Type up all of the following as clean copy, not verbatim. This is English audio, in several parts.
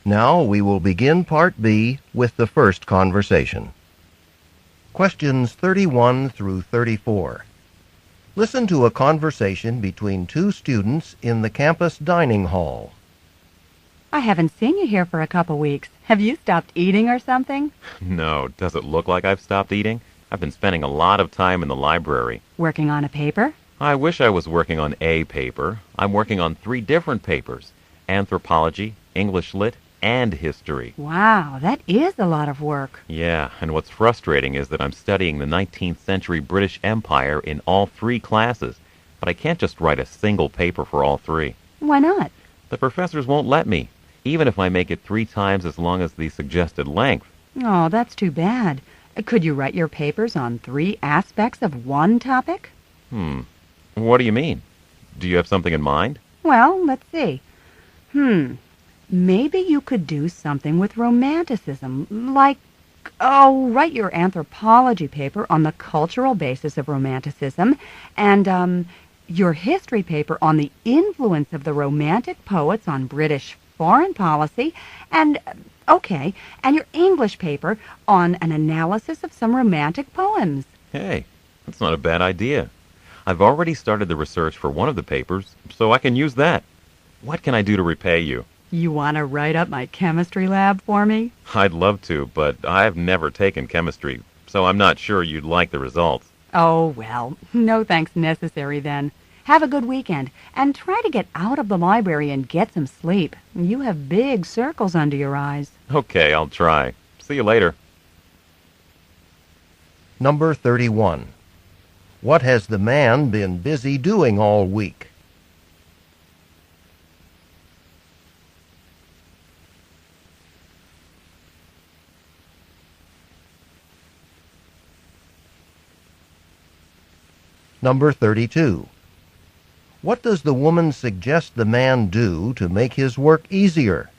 Now we will begin Part B with the first conversation. Questions 31 through 34. Listen to a conversation between two students in the campus dining hall. I haven't seen you here for a couple weeks. Have you stopped eating or something? No, does it look like I've stopped eating? I've been spending a lot of time in the library. Working on a paper? I wish I was working on a paper. I'm working on 3 different papers: anthropology, English Lit, and history. Wow, that is a lot of work. Yeah, and what's frustrating is that I'm studying the 19th century British Empire in all 3 classes, but I can't just write a single paper for all 3. Why not? The professors won't let me, even if I make it 3 times as long as the suggested length. Oh, that's too bad. Could you write your papers on 3 aspects of one topic? What do you mean? Do you have something in mind? Well, let's see. Maybe you could do something with romanticism, like, write your anthropology paper on the cultural basis of romanticism, and, your history paper on the influence of the romantic poets on British foreign policy, and your English paper on an analysis of some romantic poems. Hey, that's not a bad idea. I've already started the research for one of the papers, so I can use that. What can I do to repay you? You want to write up my chemistry lab for me? I'd love to, but I've never taken chemistry, so I'm not sure you'd like the results. Oh, well, no thanks necessary then. Have a good weekend, and try to get out of the library and get some sleep. You have big circles under your eyes. Okay, I'll try. See you later. Number 31. What has the man been busy doing all week? Number 32. What does the woman suggest the man do to make his work easier?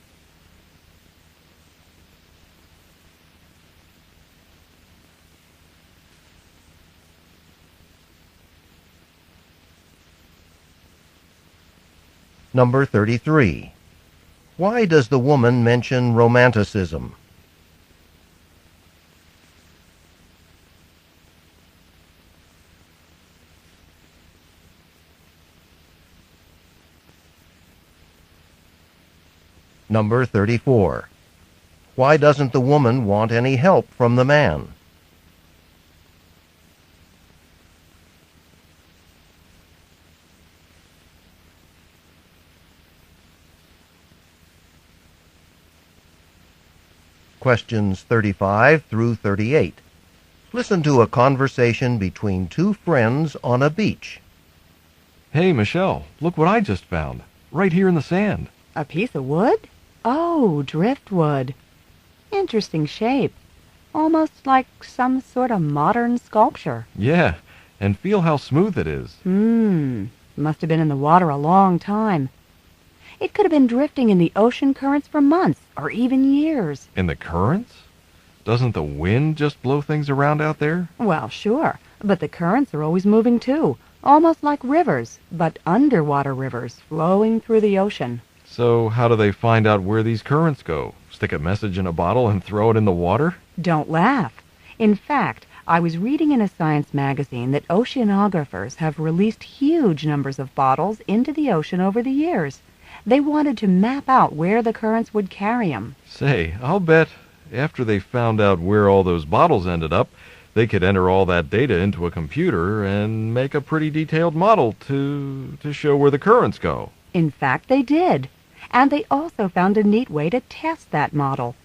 Number 33. Why does the woman mention romanticism? Number 34. Why doesn't the woman want any help from the man? Questions 35 through 38. Listen to a conversation between two friends on a beach. Hey, Michelle, look what I just found. Right here in the sand. A piece of wood? Oh, driftwood. Interesting shape. Almost like some sort of modern sculpture. Yeah, and feel how smooth it is. Must have been in the water a long time. It could have been drifting in the ocean currents for months, or even years. In the currents? Doesn't the wind just blow things around out there? Well, sure, but the currents are always moving too. Almost like rivers, but underwater rivers flowing through the ocean. So how do they find out where these currents go? Stick a message in a bottle and throw it in the water? Don't laugh. In fact, I was reading in a science magazine that oceanographers have released huge numbers of bottles into the ocean over the years. They wanted to map out where the currents would carry them. Say, I'll bet after they found out where all those bottles ended up, they could enter all that data into a computer and make a pretty detailed model to show where the currents go. In fact, they did. And they also found a neat way to test that model.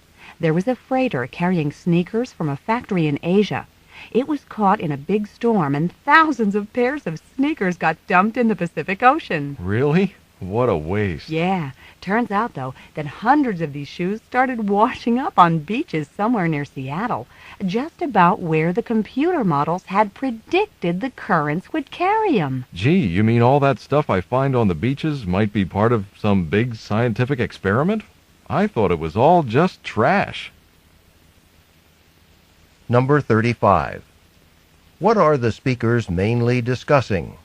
There was a freighter carrying sneakers from a factory in Asia. It was caught in a big storm, and thousands of pairs of sneakers got dumped in the Pacific Ocean. Really? What a waste. Yeah. Turns out, though, that hundreds of these shoes started washing up on beaches somewhere near Seattle, just about where the computer models had predicted the currents would carry them. Gee, you mean all that stuff I find on the beaches might be part of some big scientific experiment? I thought it was all just trash. Number 35. What are the speakers mainly discussing?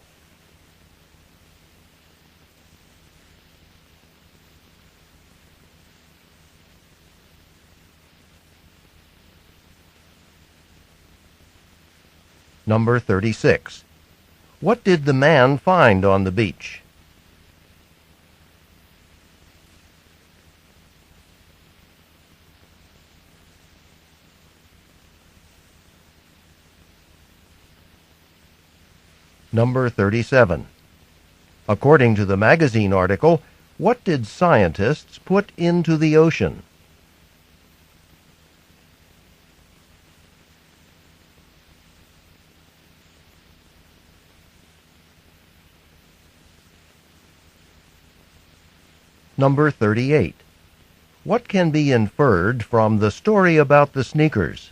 Number 36. What did the man find on the beach? Number 37. According to the magazine article, what did scientists put into the ocean? Number 38. What can be inferred from the story about the sneakers?